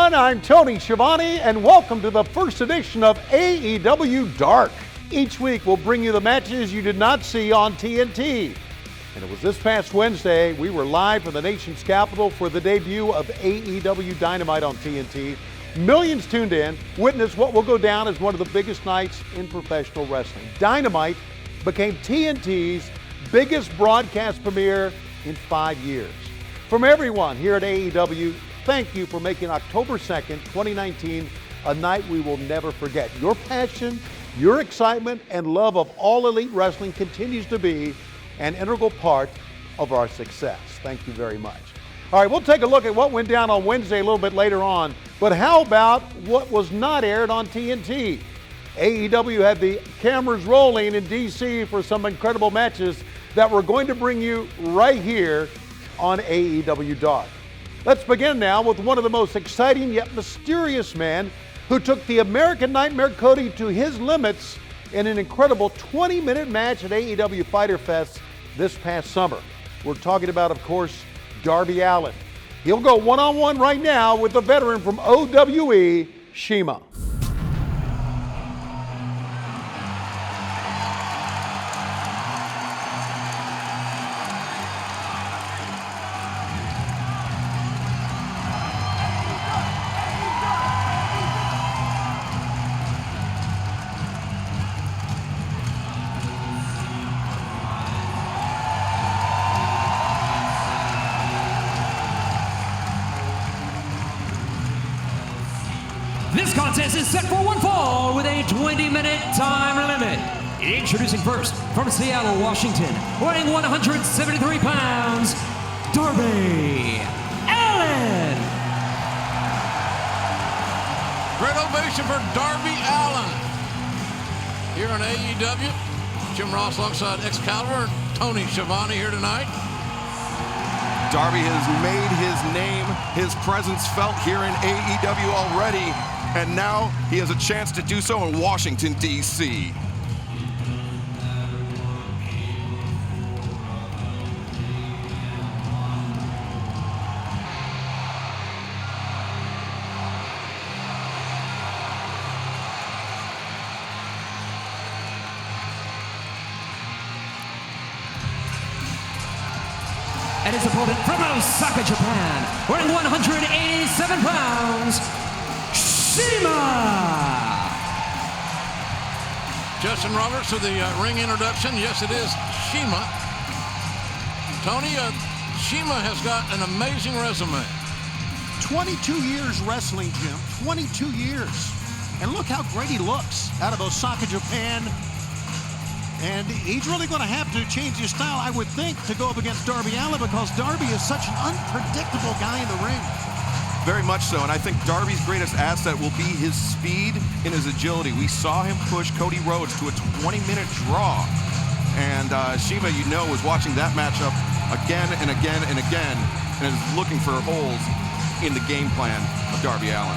everyone, I'm Tony Schiavone, and welcome to the first edition of AEW Dark. Each week we'll bring you the matches you did not see on TNT. And it was this past Wednesday, we were live from the nation's capital for the debut of AEW Dynamite on TNT. Millions tuned in, witnessed what will go down as one of the biggest nights in professional wrestling. Dynamite became TNT's biggest broadcast premiere in 5 years. From everyone here at AEW, thank you for making October 2nd, 2019, a night we will never forget. Your passion, your excitement, and love of all elite wrestling continues to be an integral part of our success. Thank you very much. All right, we'll take a look at what went down on Wednesday a little bit later on, but how about what was not aired on TNT? AEW had the cameras rolling in DC for some incredible matches that we're going to bring you right here on AEW Dark. Let's begin now with one of the most exciting yet mysterious men who took the American Nightmare Cody to his limits in an incredible 20-minute match at AEW Fighter Fest this past summer. We're talking about, of course, Darby Allin. He'll go one-on-one right now with the veteran from OWE, Cima. This contest is set for one fall with a 20-minute time limit. Introducing first, from Seattle, Washington, weighing 173 pounds, Darby Allin. Great ovation for Darby Allin here on AEW. Jim Ross alongside Excalibur, Tony Schiavone here tonight. Darby has made his name, his presence felt here in AEW already, and now he has a chance to do so in Washington, D.C. And his opponent from Osaka, Japan, weighing 187 pounds, Cima. Justin Roberts with the ring introduction. Yes, it is Cima. Tony, Cima has got an amazing resume. 22 years wrestling, Jim. 22 years. And look how great he looks out of Osaka, Japan. And he's really going to have to change his style, I would think, to go up against Darby Allin, because Darby is such an unpredictable guy in the ring. Very much so, and I think Darby's greatest asset will be his speed and his agility. We saw him push Cody Rhodes to a 20-minute draw, and Cima, you know, was watching that matchup again and again and again, and is looking for holes in the game plan of Darby Allin.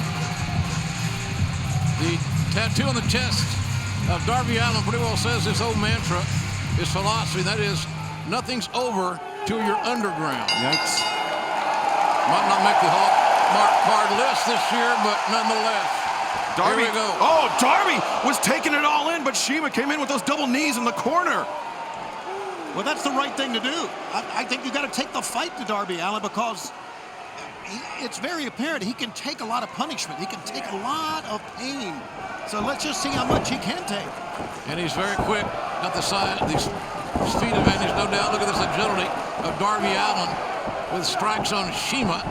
The tattoo on the chest of Darby Allin pretty well says his old mantra, his philosophy, that is, nothing's over till you're underground. Yikes. Might not make the Mark card list this year, but nonetheless, Darby, here we go. Oh, Darby was taking it all in, but Cima came in with those double knees in the corner. Well, that's the right thing to do. I think you got to take the fight to Darby Allin, because it's very apparent he can take a lot of punishment. He can take a lot of pain. So let's just see how much he can take. And he's very quick. Got the side, the speed advantage, no doubt. Look at this agility of Darby Allin with strikes on Cima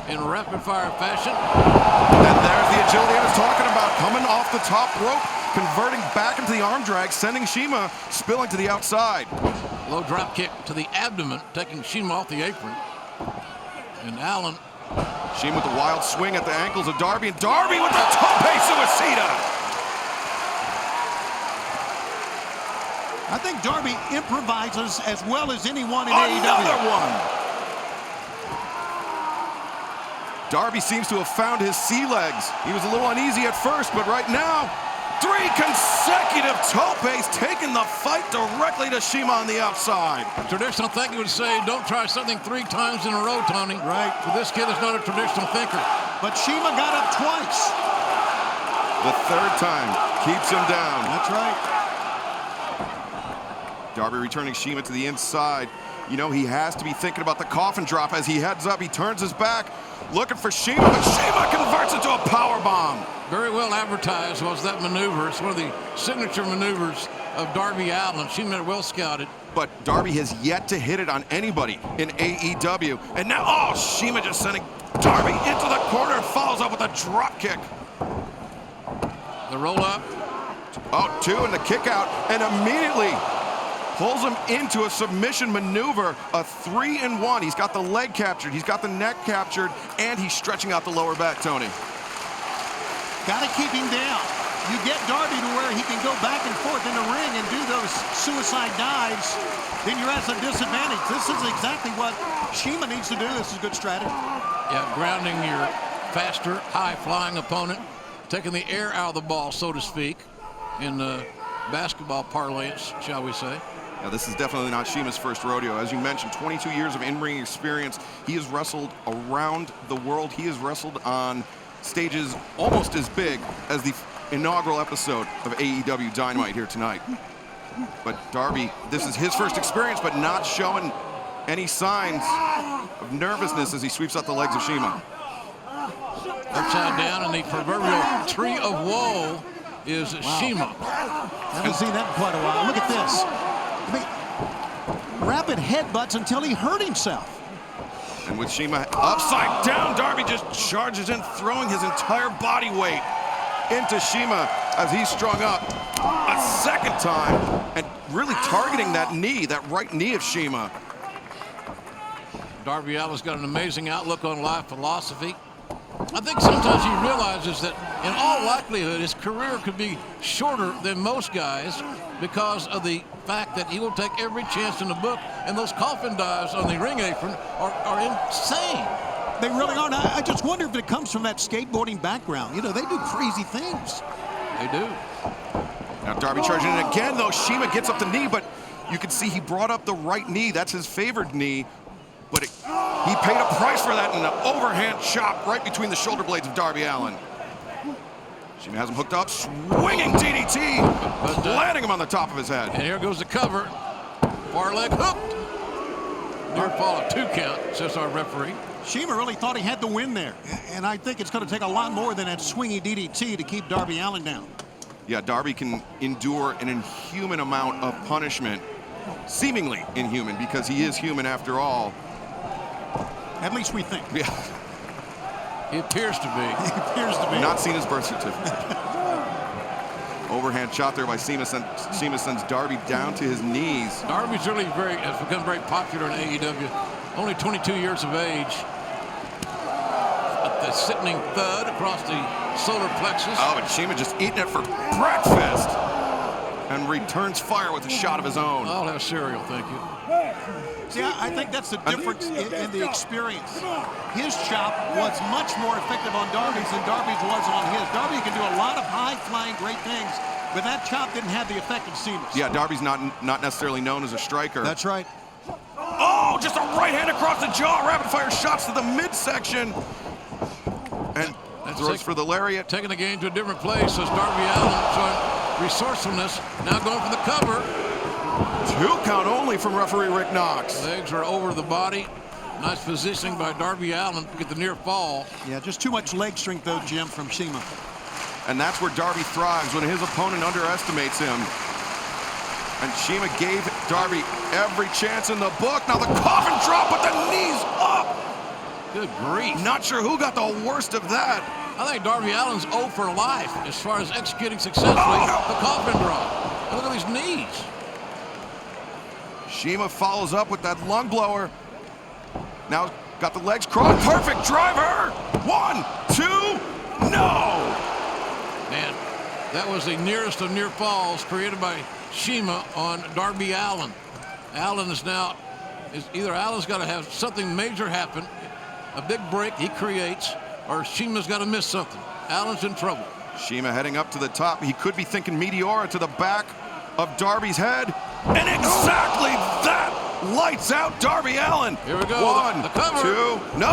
in rapid-fire fashion. And there's the agility I was talking about, coming off the top rope, converting back into the arm drag, sending Cima spilling to the outside. Low drop kick to the abdomen, taking Cima off the apron. And Allin. Cima with the wild swing at the ankles of Darby, and Darby with the tope suicida. I think Darby improvises as well as anyone in Another AEW. one. Darby seems to have found his sea legs. He was a little uneasy at first, but right now, 3 consecutive topes, taking the fight directly to Cima on the outside. Traditional thinking would say, don't try something 3 times in a row, Tony. Right. But this kid is not a traditional thinker. But Cima got up twice. The third time keeps him down. That's right. Darby returning Cima to the inside. You know, he has to be thinking about the coffin drop as he heads up. He turns his back, looking for Cima, but Cima converts it to a power bomb. Very well advertised was that maneuver. It's one of the signature maneuvers of Darby Allin. Cima had well scouted. But Darby has yet to hit it on anybody in AEW. And now, oh, Cima just sending Darby into the corner and follows up with a drop kick. The roll up. Oh, 2 and the kick out, and immediately pulls him into a submission maneuver, a 3-in-1. He's got the leg captured, he's got the neck captured, and he's stretching out the lower back, Tony. Got to keep him down. You get Darby to where he can go back and forth in the ring and do those suicide dives, then you're at a disadvantage. This is exactly what Cima needs to do. This is good strategy. Yeah, grounding your faster, high-flying opponent, taking the air out of the ball, so to speak, in basketball parlance, shall we say. Now, this is definitely not Cima's first rodeo. As you mentioned, 22 years of in-ring experience. He has wrestled around the world. He has wrestled on stages almost as big as the inaugural episode of AEW Dynamite here tonight. But Darby, this is his first experience, but not showing any signs of nervousness as he sweeps out the legs of Cima. Upside down, and the proverbial tree of woe is Cima. Haven't seen that in quite a while. Look at this. I mean, rapid headbutts until he hurt himself. And with Cima upside down, Darby just charges in, throwing his entire body weight into Cima as he's strung up a second time and really targeting that knee, that right knee of Cima. Darby Allin's got an amazing outlook on life philosophy. I think sometimes he realizes that in all likelihood his career could be shorter than most guys because of the fact that he will take every chance in the book, and those coffin dives on the ring apron are insane. They really are. I just wonder if it comes from that skateboarding background. You know, they do crazy things. They do. Now Darby charging in again, though. Cima gets up the knee, but you can see he brought up the right knee. That's his favored knee. But he paid a price for that in an overhand chop right between the shoulder blades of Darby Allin. Cima has him hooked up, swinging DDT, landing him on the top of his head. And here goes the cover. Far leg hooked. Near fall, a 2 count, says our referee. Cima really thought he had the win there. And I think it's going to take a lot more than that swingy DDT to keep Darby Allin down. Yeah, Darby can endure an inhuman amount of punishment. Seemingly inhuman, because he is human after all. At least we think. Yeah. He appears to be. He appears to be. Not seen his birth certificate. Overhand shot there by Cima. Cima sends Darby down to his knees. Darby's really has become very popular in AEW. Only 22 years of age. The sickening thud across the solar plexus. Oh, and Cima just eating it for breakfast. And returns fire with a shot of his own. I'll have cereal, thank you. See, I think that's the difference in the experience. His chop was much more effective on Darby's than Darby's was on his. Darby can do a lot of high-flying great things, but that chop didn't have the effect of Cima's. Yeah, Darby's not necessarily known as a striker. That's right. Oh, just a right hand across the jaw. Rapid-fire shots to the midsection. And throws for the lariat. Taking the game to a different place as Darby Allin showing resourcefulness. Now going for the cover. 2 count only from referee Rick Knox. Legs are over the body. Nice positioning by Darby Allin to get the near fall. Yeah, just too much leg strength, though, Jim, from Cima. And that's where Darby thrives, when his opponent underestimates him. And Cima gave Darby every chance in the book. Now the coffin drop, but the knees up. Good grief. Not sure who got the worst of that. I think Darby Allin's 0 for life as far as executing successfully the coffin drop. And look at his knees. Cima follows up with that lung blower. Now got the legs crossed. Perfect driver. 1, 2, no. Man, that was the nearest of near falls created by Cima on Darby Allin. Allin is now, either Allin's got to have something major happen, a big break he creates, or Cima's got to miss something. Allin's in trouble. Cima heading up to the top. He could be thinking Meteora to the back of Darby's head. And exactly that lights out Darby Allin. Here we go. 1, the cover. 2, no!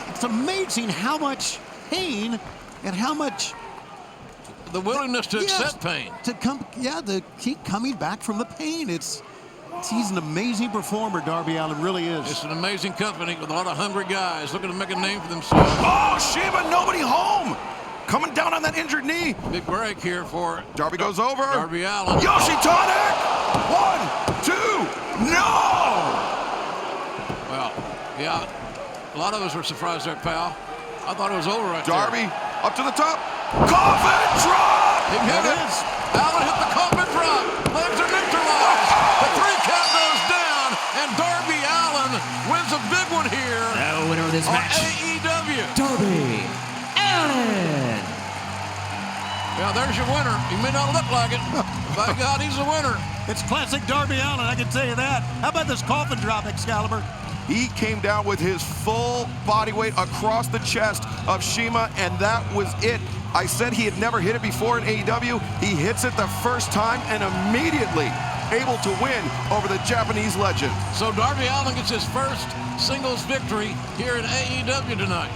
It's amazing how much pain and how much The willingness to accept pain. To keep coming back from the pain. He's an amazing performer, Darby Allin really is. It's an amazing company with a lot of hungry guys looking to make a name for themselves. Oh, Cima, nobody home. Coming down on that injured knee. Big break here for Darby goes over. Darby Allin. Yoshi Tonic! 1, 2, no! Well, yeah, a lot of us were surprised there, pal. I thought it was over right Darby there. up to the top. Coffin drop! He hit it. Allin hit the coffin drop. Legs are neutralized. The 3 count goes down, and Darby Allin wins a big one here. The winner of this on match, AEW. Darby Allin. Yeah, there's your winner. He may not look like it. By God, he's a winner. It's classic Darby Allin, I can tell you that. How about this coffin drop, Excalibur? He came down with his full body weight across the chest of Cima, and that was it. I said he had never hit it before in AEW. He hits it the first time and immediately able to win over the Japanese legend. So Darby Allin gets his first singles victory here in AEW tonight.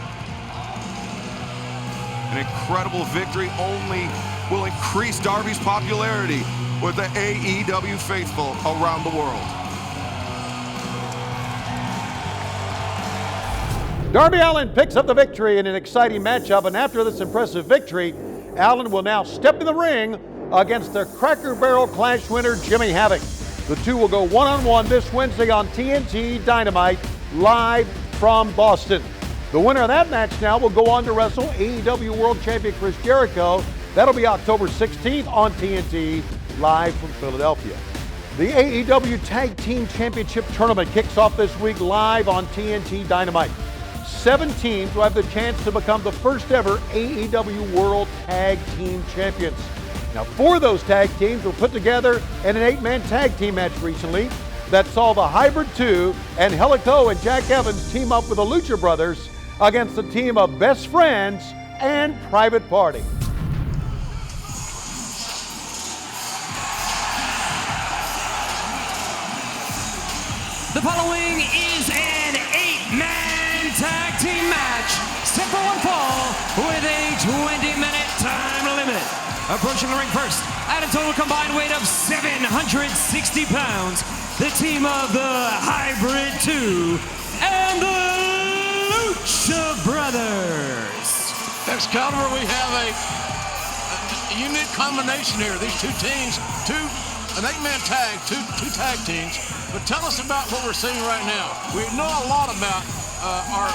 An incredible victory only will increase Darby's popularity with the AEW faithful around the world. Darby Allin picks up the victory in an exciting matchup, and after this impressive victory, Allin will now step in the ring against the Cracker Barrel Clash winner, Jimmy Havoc. The two will go one-on-one this Wednesday on TNT Dynamite, live from Boston. The winner of that match now will go on to wrestle AEW World Champion Chris Jericho. That'll be October 16th on TNT, live from Philadelphia. The AEW Tag Team Championship Tournament kicks off this week live on TNT Dynamite. 7 teams will have the chance to become the first ever AEW World Tag Team Champions. Now, 4 of those tag teams were put together in an 8-man tag team match recently that saw the Hybrid 2 and Helico and Jack Evans team up with the Lucha Brothers against a team of Best Friends and Private Party. The following is an 8-man tag team match set for one fall with a 20-minute time limit. Approaching the ring first at a total combined weight of 760 pounds, the team of the Hybrid 2 and the Lucha Brothers. Excalibur, we have a unique combination here. These two teams, an 8-man tag, two tag teams. But tell us about what we're seeing right now. We know a lot about our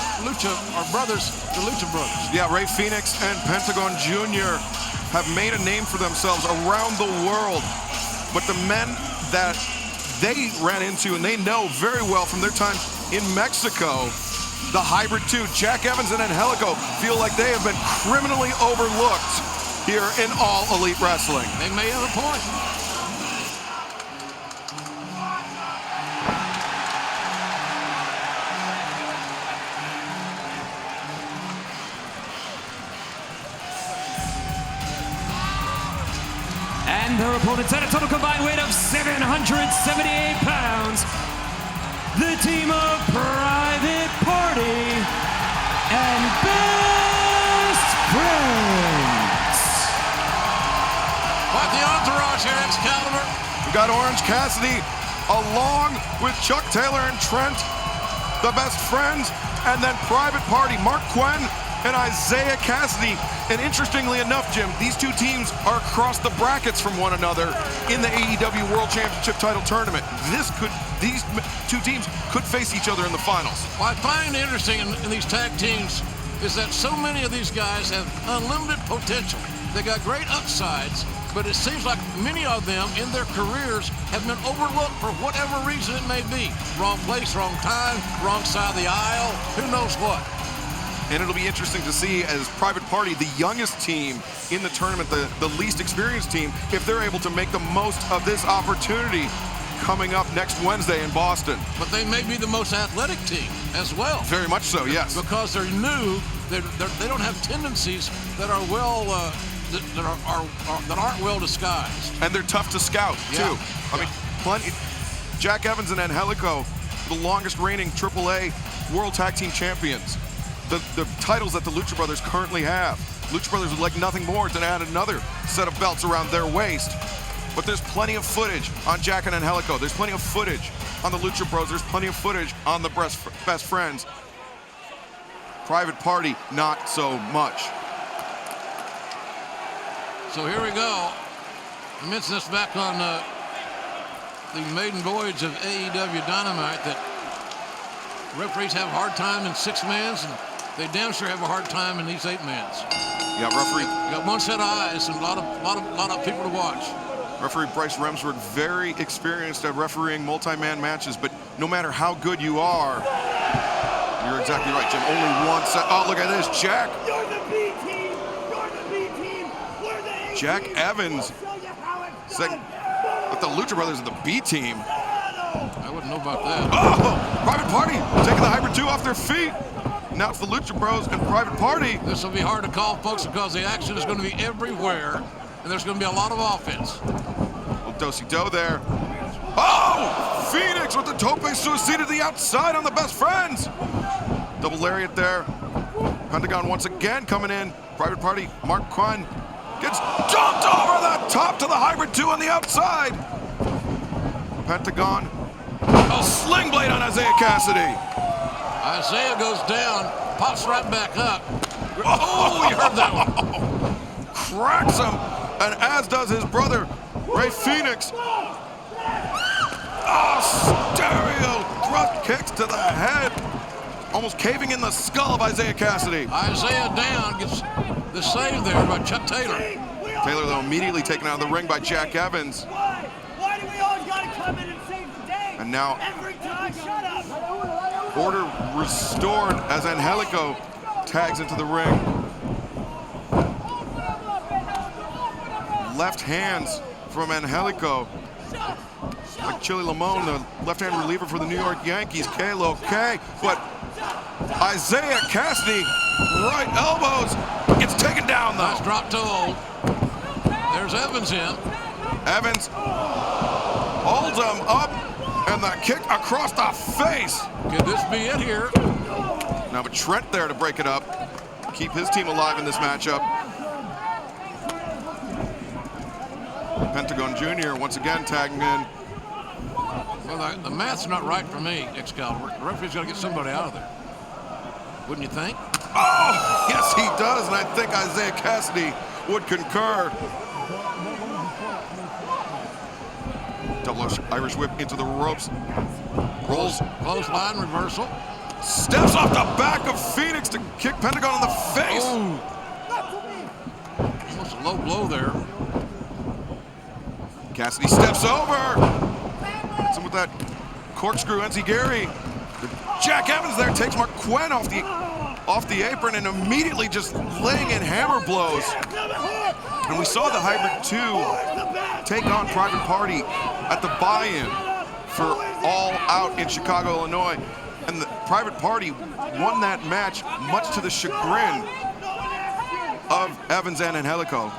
brothers, the Lucha Brothers. Yeah, Rey Fenix and Pentagon Jr. have made a name for themselves around the world. But the men that they ran into and they know very well from their time in Mexico, the Hybrid 2, Jack Evans and Angelico, feel like they have been criminally overlooked here in All Elite Wrestling. They may have a point. And their opponents at a total combined weight of 778 pounds, the team of Private Party and Best Friends. Quite the entourage here, Excalibur. We got Orange Cassidy along with Chuck Taylor and Trent, the Best Friends, and then Private Party, Mark Quinn and Isaiah Cassidy. And interestingly enough, Jim, these two teams are across the brackets from one another in the AEW World Championship title tournament. These two teams could face each other in the finals. What I find interesting in these tag teams is that so many of these guys have unlimited potential. They got great upsides, but it seems like many of them in their careers have been overlooked for whatever reason it may be. Wrong place, wrong time, wrong side of the aisle, who knows what. And it'll be interesting to see as Private Party, the youngest team in the tournament, the least experienced team, if they're able to make the most of this opportunity coming up next Wednesday in Boston. But they may be the most athletic team as well. Very much so, yes. Because they're new, they don't have tendencies that are well, that aren't well disguised. And they're tough to scout, too. I mean, plenty. Jack Evans and Angelico, the longest reigning AAA World Tag Team Champions. the titles that the Lucha Brothers currently have. Lucha Brothers would like nothing more than add another set of belts around their waist. But there's plenty of footage on Jack and Angelico. There's plenty of footage on the Lucha Bros. There's plenty of footage on the Best Friends. Private Party, not so much. So here we go. I mentioned this back on the maiden voyage of AEW Dynamite, that referees have a hard time in 6-mans, and they damn sure have a hard time in these 8-mans. Yeah, referee. You got one set of eyes and a lot of people to watch. Referee Bryce Remsburg, very experienced at refereeing multi-man matches, but no matter how good you are, you're exactly right, Jim. Only one set. Oh, look at this, Jack. You're the B team. You're the B team. We're the A Jack team. Evans We'll show you how it's saying done. that the Lucha Brothers are the B team. I wouldn't know about that. Oh, Private Party taking the Hybrid 2 off their feet. Now it's the Lucha Bros and Private Party. This will be hard to call, folks, because the action is going to be everywhere, and there's going to be a lot of offense. Little do-si-do there. Oh, Phoenix with the tope suicide to the outside on the Best Friends. Double lariat there. Pentagon once again coming in. Private Party, Mark Quinn gets dumped over the top to the Hybrid 2 on the outside. Pentagon. A sling blade on Isaiah Cassidy. Isaiah goes down, pops right back up. Oh, you heard that one. Cracks him, and as does his brother, Ray Phoenix. Oh, stereo thrust kicks to the head. Almost caving in the skull of Isaiah Cassidy. Isaiah down, gets the save there by Chuck Taylor. Taylor, though, immediately taken out of the ring by Jack Evans. Why? Why do we always gotta come in and save the day? And now Every time, shut up. order restored as Angelico tags into the ring. Left hands from Angelico. Like Chili Lamone, the left-hand reliever for the New York Yankees, Kalo K. But Isaiah Cassidy, right elbows, gets taken down though. Nice drop to hold. There's Evans in. Evans holds him up, and the kick across the face. Could this be it here? Now, but Trent there to break it up, keep his team alive in this matchup. Pentagon Jr. once again tagging in. Well, the math's not right for me, Excalibur. The referee's got to get somebody out of there. Wouldn't you think? Oh, yes, he does, and I think Isaiah Cassidy would concur. Double Irish whip into the ropes. Rolls. Close line reversal. Steps off the back of Phoenix to kick Pentagon in the face. Oh. Almost a low blow there. Cassidy steps over. Hits him with that corkscrew enziguri. Jack Evans there takes Mark Quinn off the apron and immediately just laying in hammer blows. And we saw the Hybrid 2 take on Private Party at the buy-in for All Out in Chicago, Illinois. And the Private Party won that match much to the chagrin of Evans and Angelico.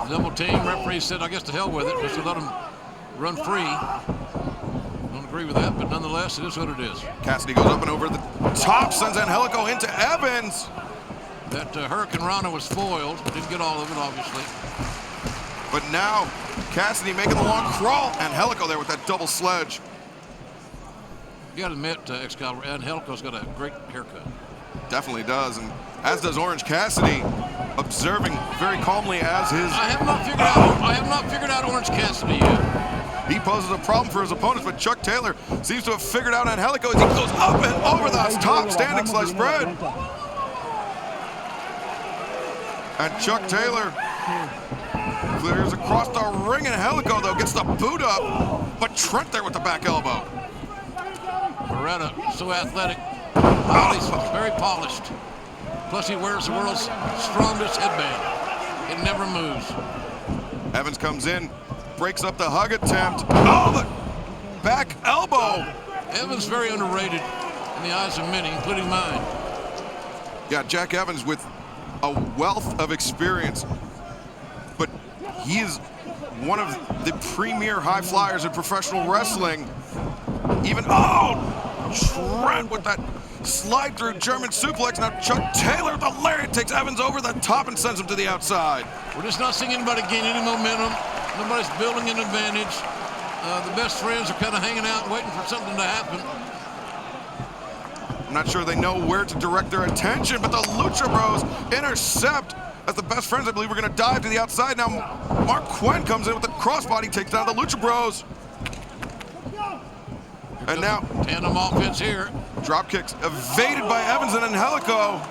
Double team. Referee said, I guess to hell with it, just to let him run free. Don't agree with that, but nonetheless, it is what it is. Cassidy goes up and over the top, sends Angelico into Evans. That Hurricane Rana was foiled. Didn't get all of it, obviously. But now, Cassidy making the long crawl. Angelico there with that double sledge. You got to admit, Excalibur, Angelico's got a great haircut. Definitely does, and as does Orange Cassidy, observing very calmly as his... I have not figured out Orange Cassidy yet. He poses a problem for his opponents, but Chuck Taylor seems to have figured out Angelico as he goes up and over the top standing slice spread. And Chuck Taylor clears across the ring, and Angelico, though, gets the boot up, but Trent there with the back elbow. Beretta, so athletic, very polished. Plus he wears the world's strongest headband. It never moves. Evans comes in, breaks up the hug attempt. Oh, the back elbow. Evans very underrated in the eyes of many, including mine. Yeah, Jack Evans with a wealth of experience, but he is one of the premier high flyers in professional wrestling. Even, oh, Trent with that Slide through German suplex. Now Chuck Taylor with the lariat takes Evans over the top and sends him to the outside. We're just not seeing anybody gain any momentum. Nobody's building an advantage. The best friends are kind of hanging out waiting for something to happen. I'm not sure they know where to direct their attention, but the Lucha Bros intercept as the best friends, I believe, are going to dive to the outside. Now Mark Quinn comes in with the crossbody, takes down the Lucha Bros. And now tandem offense here. Drop kicks evaded by Evans and Angelico.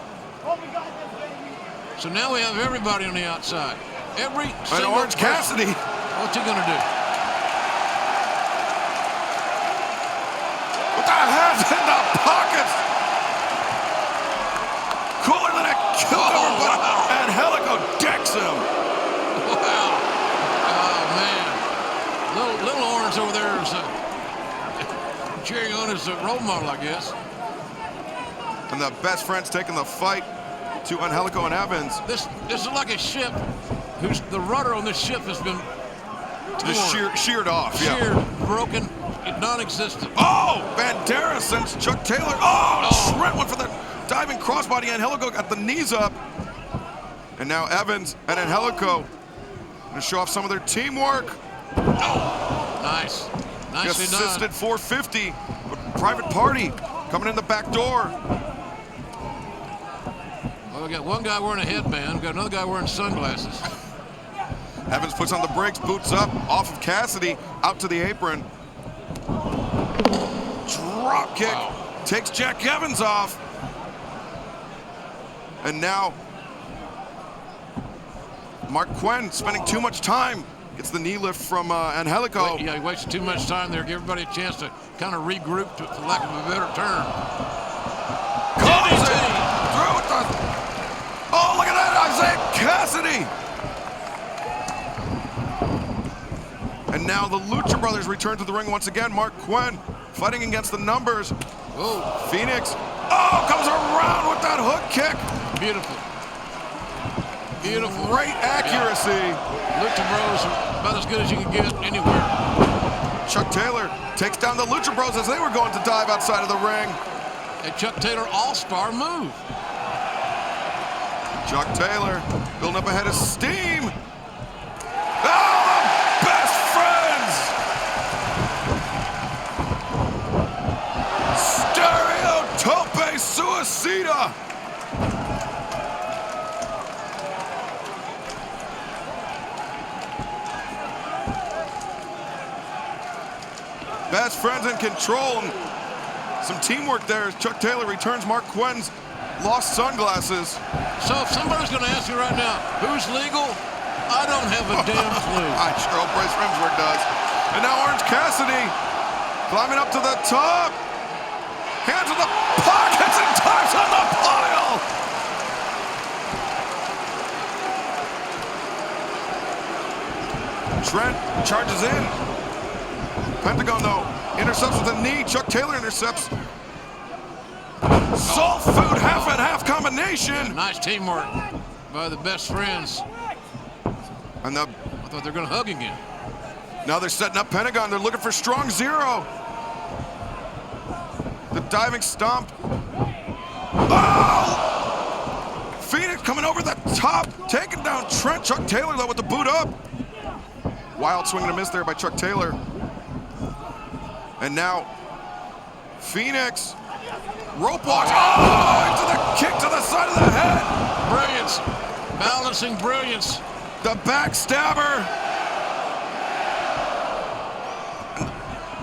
So now we have everybody on the outside. Every And single Orange person. Cassidy. What's he going to do? With the hands in the pockets. Cooler than a cucumber, but Angelico decks him. Wow. Oh, man. Little Orange over there is cheering on his role model, I guess. And the best friends taking the fight to Angelico and Evans. This is like a ship who's the rudder on this ship has been Just sheared off. Yeah. sheared, broken, non-existent. Oh, Banderas sends Chuck Taylor. Oh, Trent went for the diving crossbody. Angelico got the knees up. And now Evans and Angelico going to show off some of their teamwork. Nice. Nicely done. Assisted 450. But Private Party coming in the back door. Well, we got one guy wearing a headband. We got another guy wearing sunglasses. Evans puts on the brakes, boots up, off of Cassidy, out to the apron. Drop kick, takes Jack Evans off. And now, Mark Quinn spending too much time. Gets the knee lift from Angelico. Yeah, he wasted too much time there. Give everybody a chance to kind of regroup, for lack of a better term. Calls it through with the... Oh, look at that, Isaiah Cassidy. And now the Lucha Brothers return to the ring once again. Mark Quinn fighting against the numbers. Oh, Phoenix, comes around with that hook kick. beautiful. Beautiful. Great accuracy. Yeah. Lucha Bros are about as good as you can get anywhere. Chuck Taylor takes down the Lucha Bros as they were going to dive outside of the ring. A Chuck Taylor all-star move. Chuck Taylor building up a head of steam. Oh, the best friends! Stereotope Suicida. Best friends in control. And some teamwork there as Chuck Taylor returns Mark Quinn's lost sunglasses. So if somebody's going to ask you right now, who's legal? I don't have a damn clue. I sure hope Bryce Remsburg does. And now Orange Cassidy climbing up to the top. Hands in the pockets and times on the pile. Trent charges in. Pentagon, though, intercepts with a knee. Chuck Taylor intercepts. Soul food half and half combination. Nice teamwork by the best friends. And the, I thought they were going to hug again. now they're setting up Pentagon. They're looking for strong zero. The diving stomp. Oh! Phoenix coming over the top, taking down Trent. Chuck Taylor, though, with the boot up. Wild swing and a miss there by Chuck Taylor. And now, Phoenix, rope walk. Oh, into the kick to the side of the head. Brilliance. Balancing brilliance. The backstabber.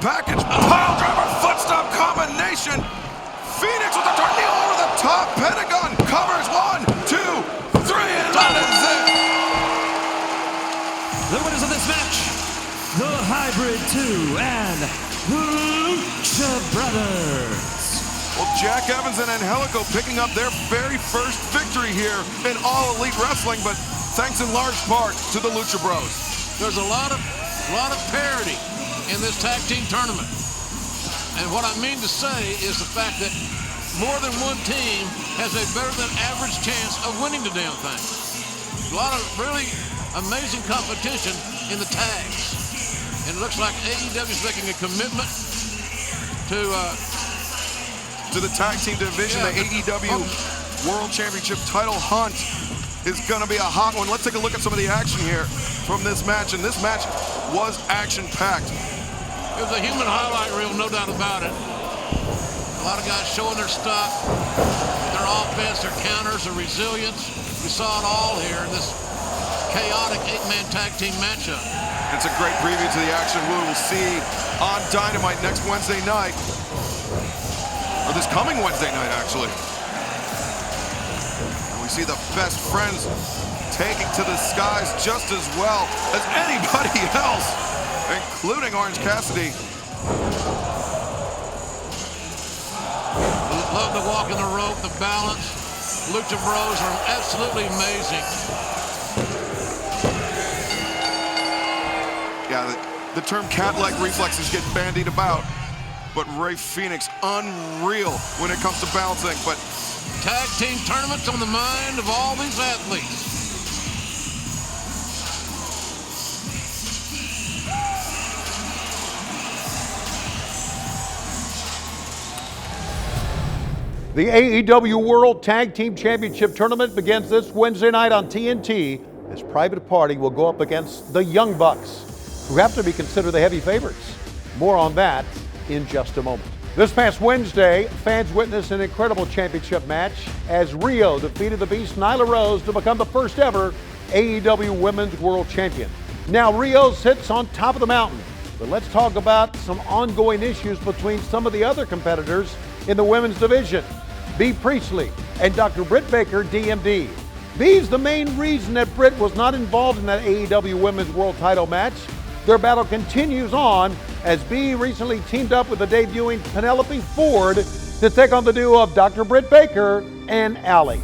Package pile driver foot stomp combination. Phoenix with the tornado over the top. Pentagon covers 1, 2, 3, and that is it. The winners of this match, the Hybrid 2 and the Lucha Brothers. Well, Jack Evans and Angelico picking up their very first victory here in All Elite Wrestling, but thanks in large part to the Lucha Bros. There's a lot of parity in this tag team tournament. And what I mean to say is the fact that more than one team has a better than average chance of winning the damn thing. A lot of really amazing competition in the tags. And it looks like AEW is making a commitment to to the tag team division. The AEW World Championship title hunt is gonna be a hot one. Let's take a look at some of the action here from this match, and this match was action-packed. It was a human highlight reel, no doubt about it. A lot of guys showing their stuff, their offense, their counters, their resilience. We saw it all here in this chaotic 8-man tag team matchup. It's a great preview to the action we will see on Dynamite next Wednesday night, or this coming Wednesday night, actually. And we see the best friends taking to the skies just as well as anybody else, including Orange Cassidy. Love the walk in the rope, the balance. Lucha Bros are absolutely amazing. Yeah, the term cat-like reflexes get bandied about, but Ray Phoenix, unreal when it comes to balancing. But Tag team tournaments on the mind of all these athletes. The AEW World Tag Team Championship Tournament begins this Wednesday night on TNT as Private Party will go up against the Young Bucks, who have to be considered the heavy favorites. More on that in just a moment. This past Wednesday, fans witnessed an incredible championship match as Rio defeated the Beast Nyla Rose to become the first ever AEW Women's World Champion. Now Rio sits on top of the mountain, but let's talk about some ongoing issues between some of the other competitors in the women's division. Bea Priestley and Dr. Britt Baker, DMD. Bea's the main reason that Britt was not involved in that AEW Women's World Title match. Their battle continues on as Bea recently teamed up with the debuting Penelope Ford to take on the duo of Dr. Britt Baker and Allin.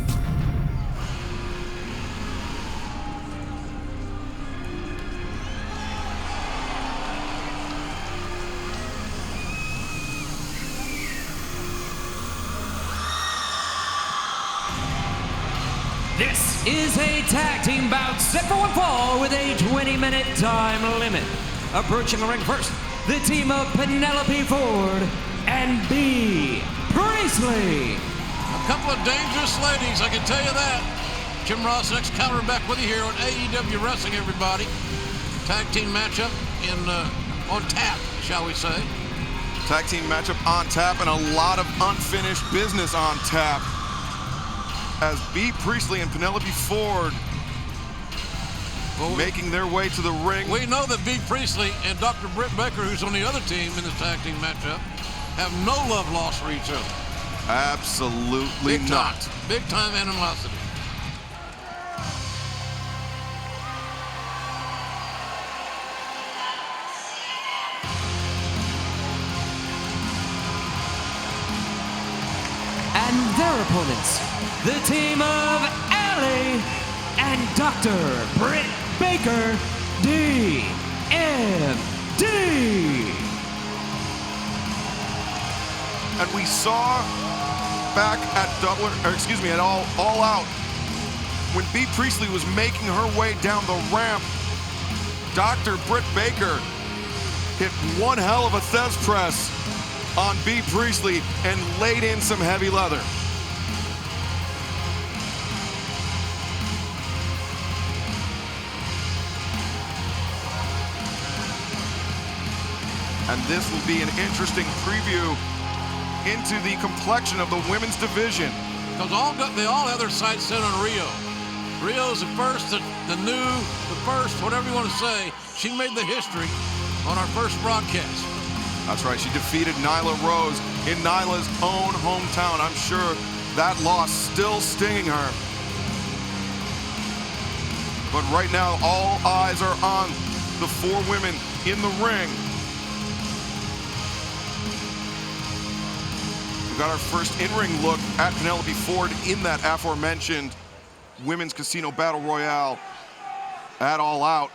This is a tag team bout set for one fall with a 20-minute time limit. Approaching the ring first, the team of Penelope Ford and Bea Priestley. A couple of dangerous ladies, I can tell you that. Jim Ross, Excalibur, back with you here on AEW Wrestling, everybody. Tag team matchup on tap, shall we say. tag team matchup on tap and a lot of unfinished business on tap, as Bea Priestley and Penelope Ford making their way to the ring. We know that Bea Priestley and Dr. Britt Baker, who's on the other team in this tag team matchup, have no love lost for each other. Absolutely not. Big time animosity. And their opponents, the team of Allin and Dr. Britt Baker, DMD. And we saw back at at All Out, when Bea Priestley was making her way down the ramp, Dr. Britt Baker hit one hell of a Thez press on Bea Priestley and laid in some heavy leather. And this will be an interesting preview into the complexion of the women's division. Because they all have their sights set on Rio. Rio's the first, the first, whatever you want to say. She made the history on our first broadcast. That's right, she defeated Nyla Rose in Nyla's own hometown. I'm sure that loss still stinging her. But right now, all eyes are on the four women in the ring. We got our first in-ring look at Penelope Ford in that aforementioned Women's Casino Battle Royale at All Out.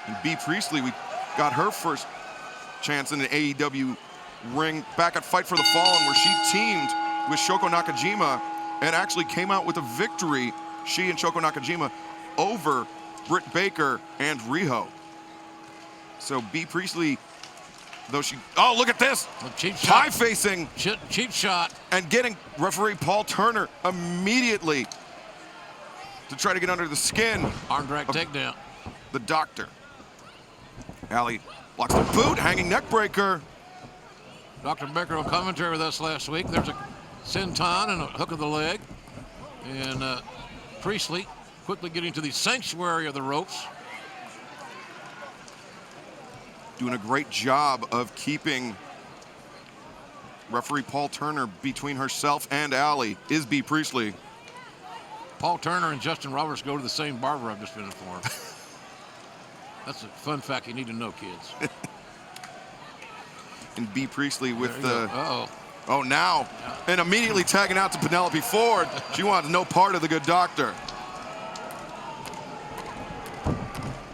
And Bea Priestley, we got her first chance in an AEW ring back at Fight for the Fallen, where she teamed with Shoko Nakajima and actually came out with a victory, she and Shoko Nakajima, over Britt Baker and Riho. So B. Priestley, though she, oh, look at this. Cheap Tie shot. facing Cheap shot. and getting referee Paul Turner immediately to try to get under the skin. Arm drag takedown. The doctor. Alley blocks the boot, hanging neck breaker. Dr. Becker on commentary with us last week. There's a senton and a hook of the leg. And Priestley quickly getting to the sanctuary of the ropes. Doing a great job of keeping referee Paul Turner between herself and Alley is B. Priestley. Paul Turner and Justin Roberts go to the same barber, I've just been informed. That's a fun fact you need to know, kids. And B. Priestley with the... Uh-oh. Oh, now. And immediately tagging out to Penelope Ford. She wants no part of the good doctor.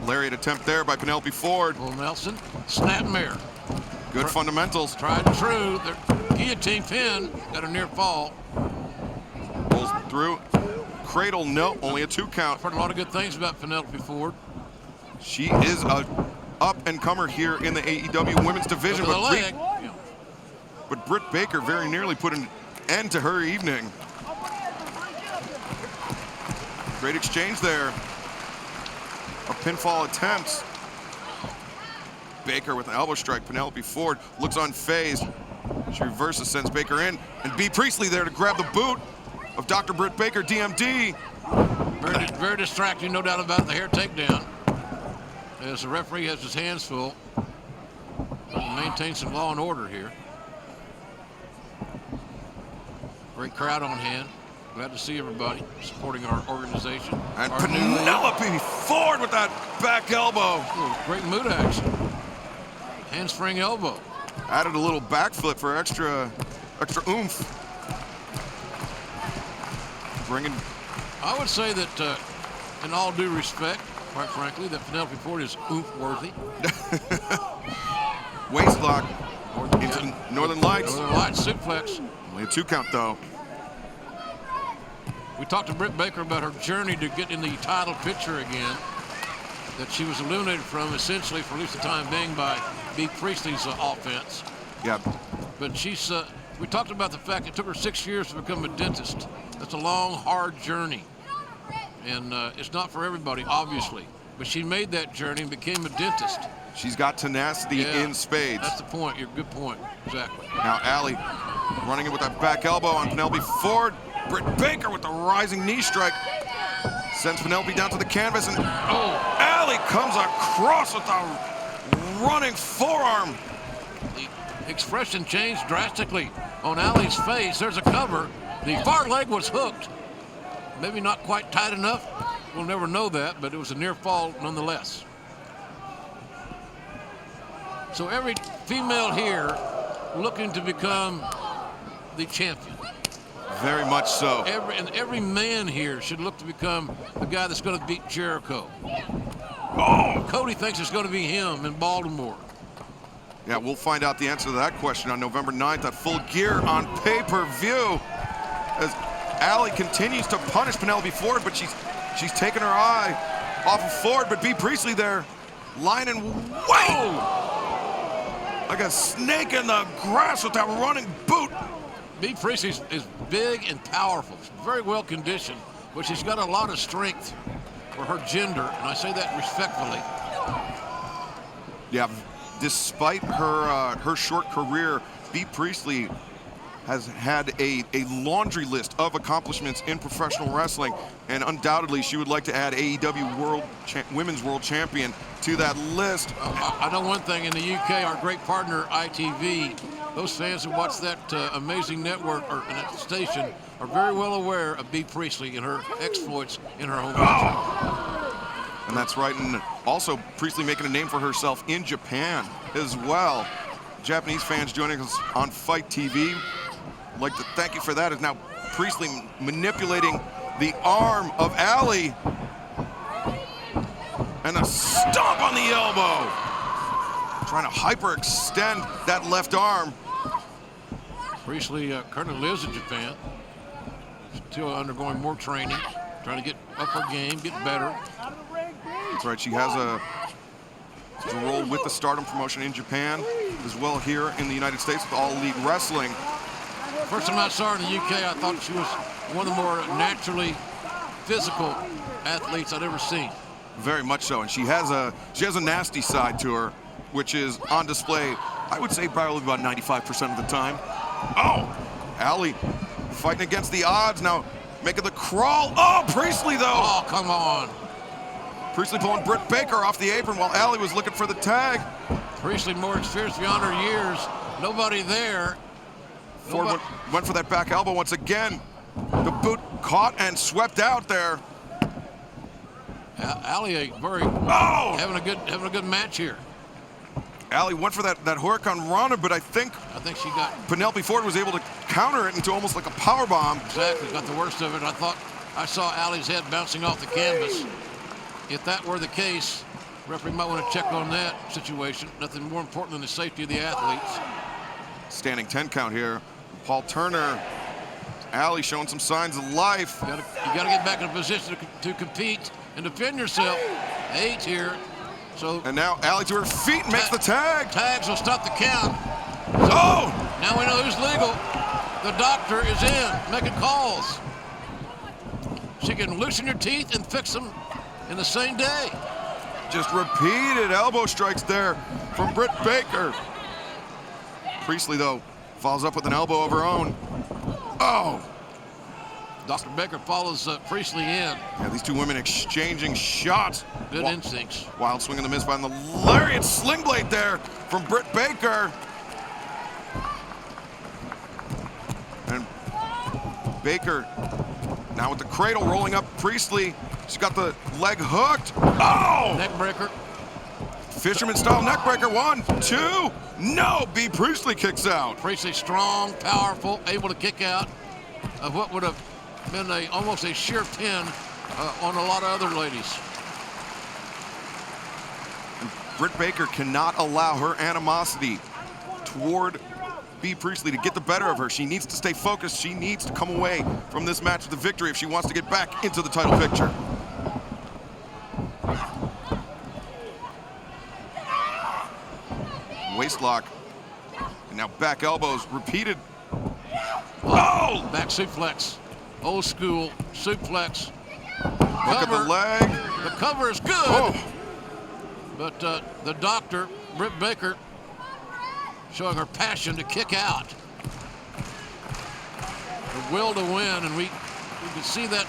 Lariat attempt there by Penelope Ford. Well, Nelson, snapmare. Good fundamentals. Tried and true. The guillotine pin got a near fall. Pulls through. Cradle, no, only a 2 count. I've heard a lot of good things about Penelope Ford. She is a up-and-comer here in the AEW women's division. Over the leg. But Britt Baker very nearly put an end to her evening. Great exchange there. A pinfall attempt. Baker with an elbow strike. Penelope Ford looks unfazed. She reverses, sends Baker in. And B. Priestley there to grab the boot of Dr. Britt Baker, DMD. Very distracting, no doubt about the hair takedown. As the referee has his hands full. Maintain some law and order here. Great crowd on hand. Glad to see everybody supporting our organization. And our Penelope Ford with that back elbow. Ooh, great mood action. Handspring elbow. Added a little backflip for extra oomph. Bringing. I would say that, in all due respect, quite frankly, that Penelope Ford is oomph-worthy. Waist lock into Northern Lights. Northern Lights suplex. Only a 2 count though. We talked to Britt Baker about her journey to get in the title picture again, that she was eliminated from essentially for at least the time being by B. Priestley's offense. Yeah. But she's, we talked about the fact it took her 6 years to become a dentist. That's a long, hard journey. And it's not for everybody, obviously. But she made that journey and became a dentist. She's got tenacity in spades. That's the point. Good point. Exactly. Now Alley running it with that back elbow on Penelope Ford. Britt Baker with the rising knee strike. Sends Penelope down to the canvas, and Alley comes across with a running forearm. The expression changed drastically on Alley's face. There's a cover. The far leg was hooked. Maybe not quite tight enough. We'll never know that, but it was a near fall nonetheless. So every female here looking to become the champion. Very much so. Every man here should look to become the guy that's going to beat Jericho. Cody thinks it's going to be him in Baltimore. Yeah, we'll find out the answer to that question on November 9th at Full Gear on pay-per-view. As Alley continues to punish Penelope Ford, but she's taken her eye off of Ford, but B. Priestley there, lying in wait! Like a snake in the grass with that running boot. B. Priestley is big and powerful. She's very well conditioned, but she's got a lot of strength for her gender, and I say that respectfully. Yeah, despite her short career, B. Priestley has had a laundry list of accomplishments in professional wrestling, and undoubtedly she would like to add AEW Women's World Champion to that list. I know one thing in the UK, our great partner ITV, those fans who watch that amazing network or that station are very well aware of B. Priestley and her exploits in her home country. And that's right, and also Priestley making a name for herself in Japan as well. Japanese fans joining us on Fight TV. I'd like to thank you for that. Is now Priestley manipulating the arm of Alley. And a stomp on the elbow. Trying to hyperextend that left arm. Priestley currently lives in Japan. Still undergoing more training, trying to get up her game, get better. That's right, she has a to roll with the Stardom promotion in Japan, as well here in the United States with All Elite Wrestling. First time I saw her in the UK, I thought she was one of the more naturally physical athletes I'd ever seen. Very much so, and she has a nasty side to her, which is on display, I would say probably about 95% of the time. Oh, Allin fighting against the odds now, making the crawl. Oh, Priestley though. Oh, come on. Priestley pulling Britt Baker off the apron while Allin was looking for the tag. Priestley more experienced beyond her years. Nobody there. Ford went for that back elbow once again. The boot caught and swept out there. Allin having a good match here. Allin went for that Huracan Rana, but I think she got Penelope Ford was able to counter it into almost like a power bomb. Exactly, got the worst of it. I thought I saw Allin's head bouncing off the canvas. If that were the case, referee might want to check on that situation. Nothing more important than the safety of the athletes. Standing 10 count here. Paul Turner. Allin showing some signs of life. You gotta get back in a position to compete and defend yourself. 8 here. So and now Allin to her feet makes the tag. Tags will stop the count. So now we know who's legal. The doctor is in, making calls. She can loosen your teeth and fix them in the same day. Just repeated elbow strikes there from Britt Baker. Priestley, though, follows up with an elbow of her own. Oh! Dr. Baker follows Priestley in. Yeah, these two women exchanging shots. Good instincts. Wild swing and the miss by the lariat sling blade there from Britt Baker. And Baker now with the cradle rolling up Priestley. She's got the leg hooked. Oh! Neck breaker. Fisherman style neck breaker. 1, 2. No! B. Priestley kicks out. Priestley strong, powerful, able to kick out of what would have been almost a sheer pin on a lot of other ladies. And Britt Baker cannot allow her animosity toward B. Priestley to get the better of her. She needs to stay focused. She needs to come away from this match with a victory if she wants to get back into the title picture. Waist lock. And now back elbows repeated. Oh! Back suplex. Old school suplex. Look at the leg. The cover is good. Oh. But the doctor, Britt Baker, showing her passion to kick out. The will to win, and we can see that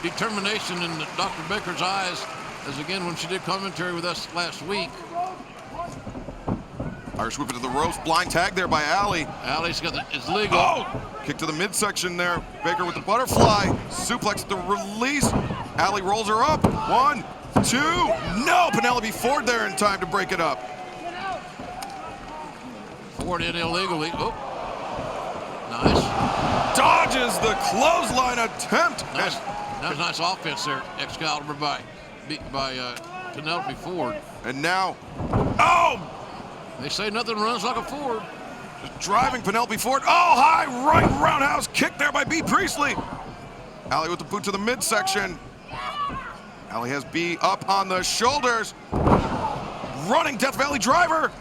determination in Dr. Baker's eyes, as again when she did commentary with us last week. Irish whip into the ropes, blind tag there by Allin. Allin's got it's legal. Oh! Kick to the midsection there. Baker with the butterfly. Suplex at the release. Allin rolls her up. 1, 2. No! Penelope Ford there in time to break it up. Ford in illegally. Oh. Nice. Dodges the clothesline attempt. Nice. That was nice offense there, Excalibur by Penelope Ford. And now, oh! They say nothing runs like a Ford. Just driving Penelope Ford. Oh, high right roundhouse kick there by B. Priestley. Allin with the boot to the midsection. Allin has B up on the shoulders. Running Death Valley driver.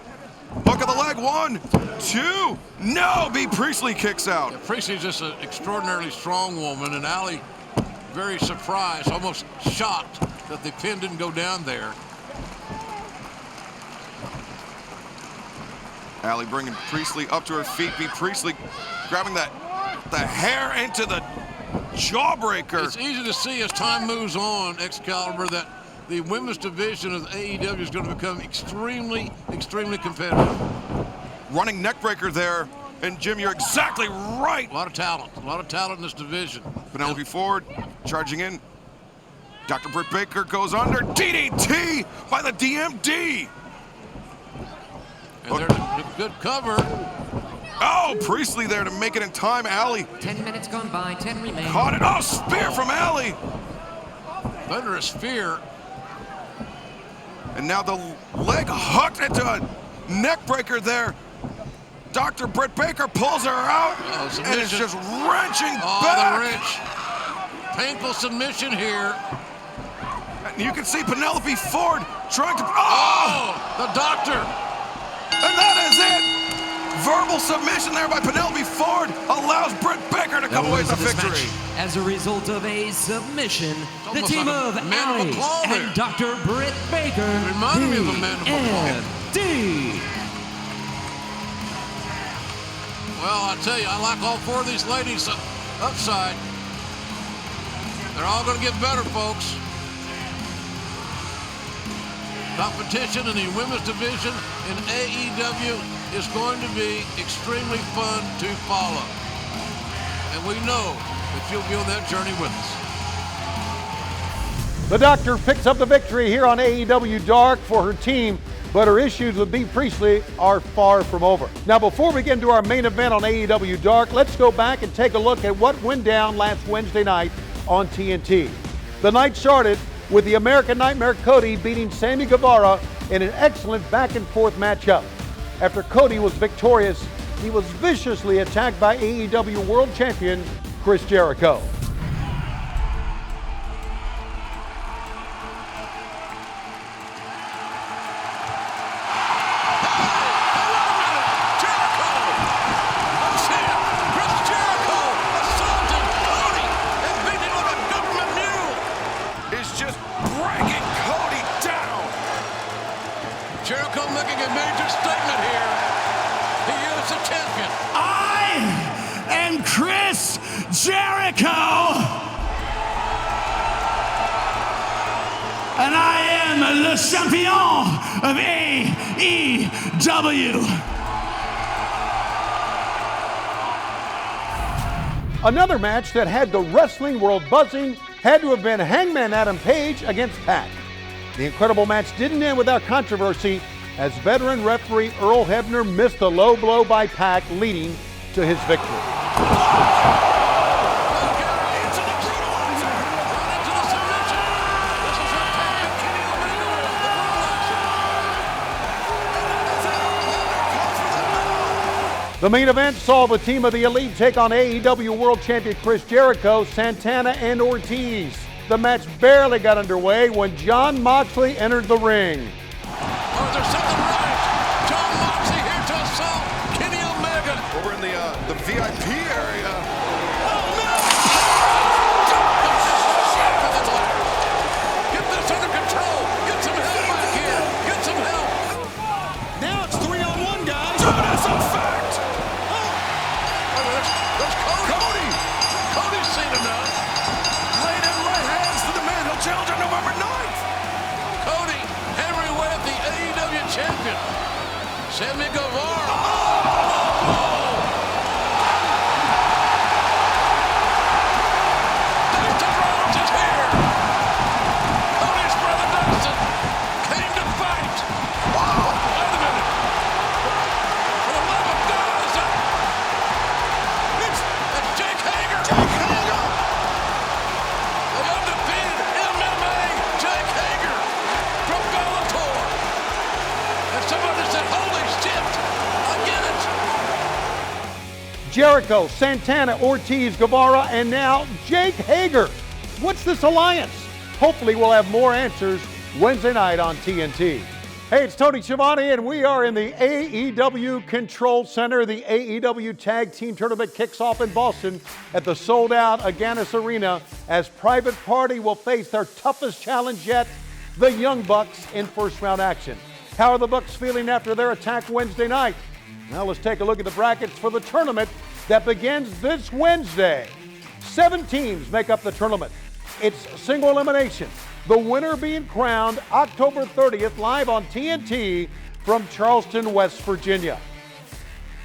Hook of the leg. 1, 2. No, B. Priestley kicks out. Yeah, Priestley's just an extraordinarily strong woman, and Allin very surprised, almost shocked that the pin didn't go down there. Allin bringing Priestley up to her feet. B. Priestley grabbing the hair into the jawbreaker. It's easy to see as time moves on, Excalibur, that the women's division of AEW is going to become extremely, extremely competitive. Running neckbreaker there. And Jim, you're exactly right. A lot of talent in this division. Penelope Ford charging in. Dr. Britt Baker goes under. DDT by the DMD. And there's a good cover. Oh, Priestley there to make it in time. Allin. 10 minutes gone by, 10 remain. Caught it. Oh, spear from Allin. Thunderous spear. And now the leg hooked into a neck breaker there. Dr. Britt Baker pulls her out and is just wrenching back. The wrench. Painful submission here. You can see Penelope Ford trying to... Oh, the doctor. And that is it! Verbal submission there by Penelope Ford allows Britt Baker to come away with the victory. As a result of a submission, the almost team like of a mandible Allin claw there. and Dr. Britt Baker Reminded me of a mandible claw. D. Well, I tell you, I like all four of these ladies upside. They're all going to get better, folks. Competition in the women's division in AEW is going to be extremely fun to follow. And we know that you'll be on that journey with us. The Doctor picks up the victory here on AEW Dark for her team, but her issues with Bea Priestley are far from over. Now, before we get into our main event on AEW Dark, let's go back and take a look at what went down last Wednesday night on TNT. The night started with the American Nightmare Cody beating Sammy Guevara in an excellent back-and-forth matchup. After Cody was victorious, he was viciously attacked by AEW World Champion Chris Jericho. Jericho making a major statement here. He is the champion. I am Chris Jericho. And I am le champion of AEW. Another match that had the wrestling world buzzing had to have been Hangman Adam Page against Pac. The incredible match didn't end without controversy as veteran referee Earl Hebner missed a low blow by Pac, leading to his victory. The main event saw the team of the Elite take on AEW World Champion Chris Jericho, Santana, and Ortiz. The match barely got underway when Jon Moxley entered the ring. Oh, there's something right. Jon Moxley here to assault Kenny Omega. Over in the VIP area. Get this under control. Get some help back here. Get some help. Now it's 3-on-1, guys. That's a fact. There's Cody. Cody's seen enough. Laid in right hands to the man who'll challenge on November 9th. Cody hammering away at the AEW champion, Sammy Guevara. Dustin Rhodes is here. Cody's brother Dustin came to fight. Wait a minute. For the love of God, is that? It's Jake Hager. The undefeated MMA Jake Hager from Bellator. And somebody said, holy shit, I get it. Jericho, Santana, Ortiz, Guevara, and now Jake Hager. What's this alliance? Hopefully we'll have more answers Wednesday night on TNT. Hey, it's Tony Schiavone, and we are in the AEW Control Center. The AEW Tag Team Tournament kicks off in Boston at the sold-out Agganis Arena as Private Party will face their toughest challenge yet, the Young Bucks, in first-round action. How are the Bucks feeling after their attack Wednesday night? Now let's take a look at the brackets for the tournament that begins this Wednesday. 7 teams make up the tournament. It's single elimination. The winner being crowned October 30th live on TNT from Charleston, West Virginia.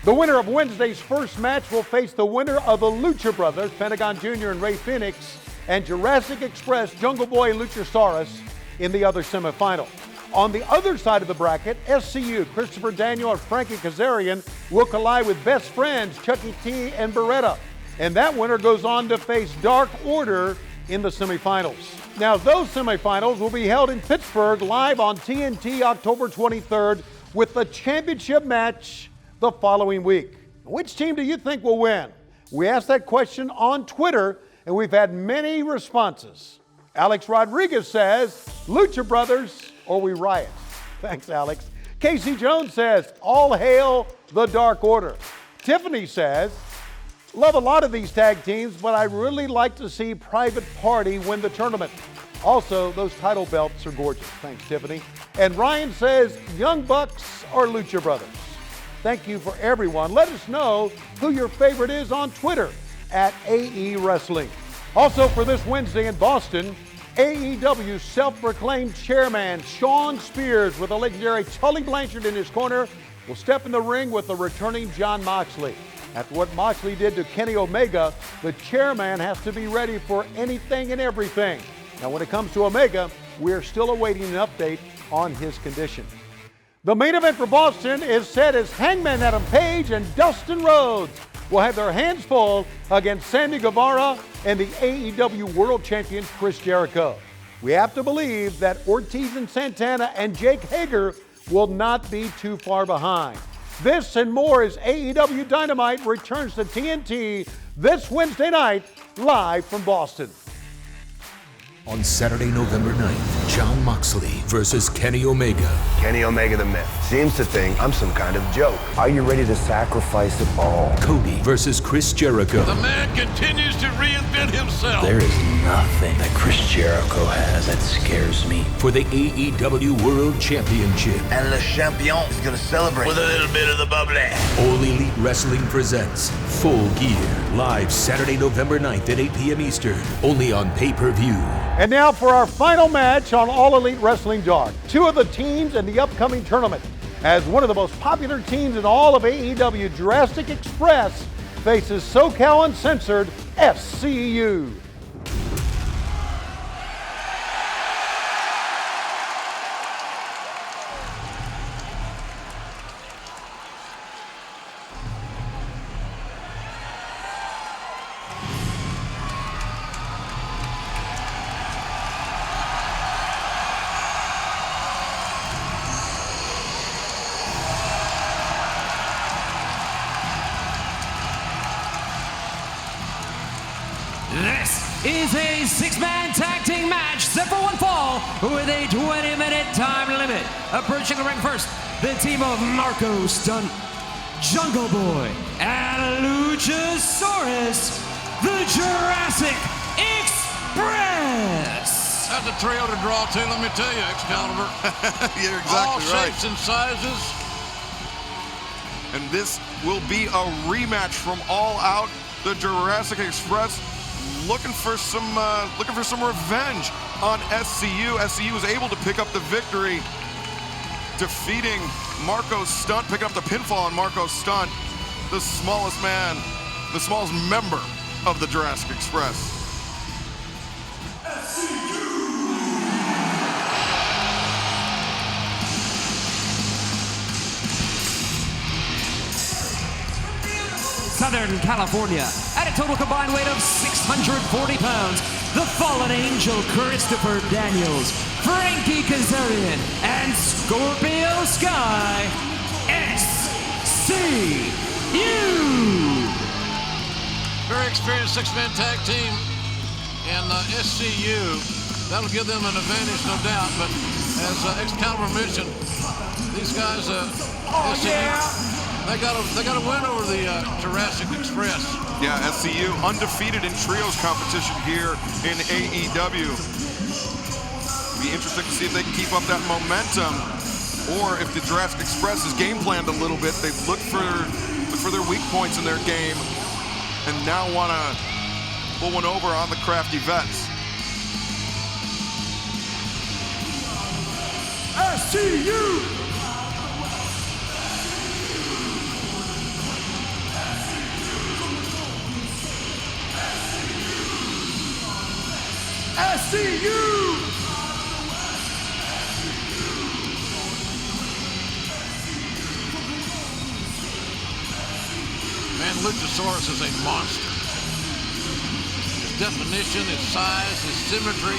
The winner of Wednesday's first match will face the winner of the Lucha Brothers, Pentagon Jr. and Rey Fenix, and Jurassic Express, Jungle Boy and Luchasaurus in the other semifinal. On the other side of the bracket, SCU, Christopher Daniel and Frankie Kazarian will collide with best friends Chucky T and Beretta. And that winner goes on to face Dark Order in the semifinals. Now, those semifinals will be held in Pittsburgh live on TNT October 23rd with the championship match the following week. Which team do you think will win? We asked that question on Twitter and we've had many responses. Alex Rodriguez says, Lucha Brothers or we riot. Thanks, Alex. Casey Jones says, all hail the Dark Order. Tiffany says, love a lot of these tag teams, but I really like to see Private Party win the tournament. Also, those title belts are gorgeous. Thanks, Tiffany. And Ryan says, Young Bucks or Lucha Brothers. Thank you for everyone. Let us know who your favorite is on Twitter at AE Wrestling. Also for this Wednesday in Boston, AEW self-proclaimed chairman Shawn Spears with the legendary Tully Blanchard in his corner will step in the ring with the returning Jon Moxley. After what Moxley did to Kenny Omega, the chairman has to be ready for anything and everything. Now when it comes to Omega, we're still awaiting an update on his condition. The main event for Boston is set as Hangman Adam Page and Dustin Rhodes will have their hands full against Sammy Guevara and the AEW World Champion Chris Jericho. We have to believe that Ortiz and Santana and Jake Hager will not be too far behind. This and more as AEW Dynamite returns to TNT this Wednesday night, live from Boston. On Saturday, November 9th, Jon Moxley versus Kenny Omega. Kenny Omega the Myth seems to think I'm some kind of joke. Are you ready to sacrifice it all? Cody versus Chris Jericho. The man continues to reinvent himself. There is nothing that Chris Jericho has that scares me. For the AEW World Championship. And Le Champion is going to celebrate with a little bit of the bubbly. All Elite Wrestling presents Full Gear, live Saturday, November 9th at 8 p.m. Eastern, only on pay-per-view. And now for our final match on All Elite Wrestling Dark. Two of the teams in the upcoming tournament. As one of the most popular teams in all of AEW, Jurassic Express faces SoCal Uncensored SCU. This is a six-man tag team match set for one fall with a 20-minute time limit. Approaching the ring first, the team of Marco Stunt, Jungle Boy, and Luchasaurus, the Jurassic Express. That's a trail to draw to, let me tell you, Excalibur. You're exactly All right. shapes and sizes. And this will be a rematch from All Out. The Jurassic Express looking for some revenge on SCU. SCU was able to pick up the victory, defeating Marco Stunt, picking up the pinfall on Marco Stunt, the smallest man, the smallest member of the Jurassic Express. Southern California, at a total combined weight of 640 pounds, the Fallen Angel Christopher Daniels, Frankie Kazarian, and Scorpio Sky, SCU. Very experienced six-man tag team, and SCU, that'll give them an advantage, no doubt, but as Excalibur mentioned, these guys, SCU, they got a win over the Jurassic Express. Yeah, SCU undefeated in trios competition here in AEW. Be interesting to see if they can keep up that momentum, or if the Jurassic Express is game planned a little bit. They've looked for their weak points in their game, and now want to pull one over on the crafty vets. SCU! SCU! Man, Luchasaurus is a monster. His definition, his size, his symmetry.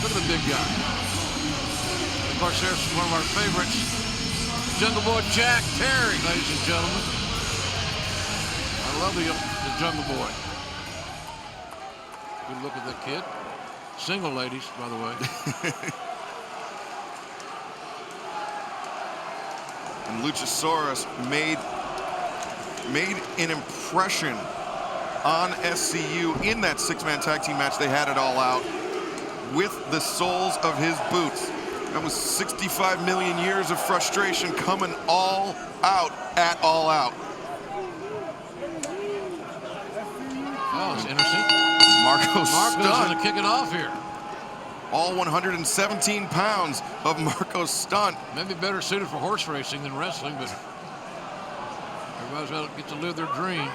Look at the big guy. Of course, there's one of our favorites, Jungle Boy Jack Perry, ladies and gentlemen. I love the Jungle Boy. Good look at that kid. Single ladies, by the way. And Luchasaurus made an impression on SCU in that six-man tag team match. They had it all out with the soles of his boots. That was 65 million years of frustration coming all out at All Out. Oh, it's interesting. Marco's going to kick it off here. All 117 pounds of Marco's stunt. Maybe better suited for horse racing than wrestling, but everybody's got to get to live their dream.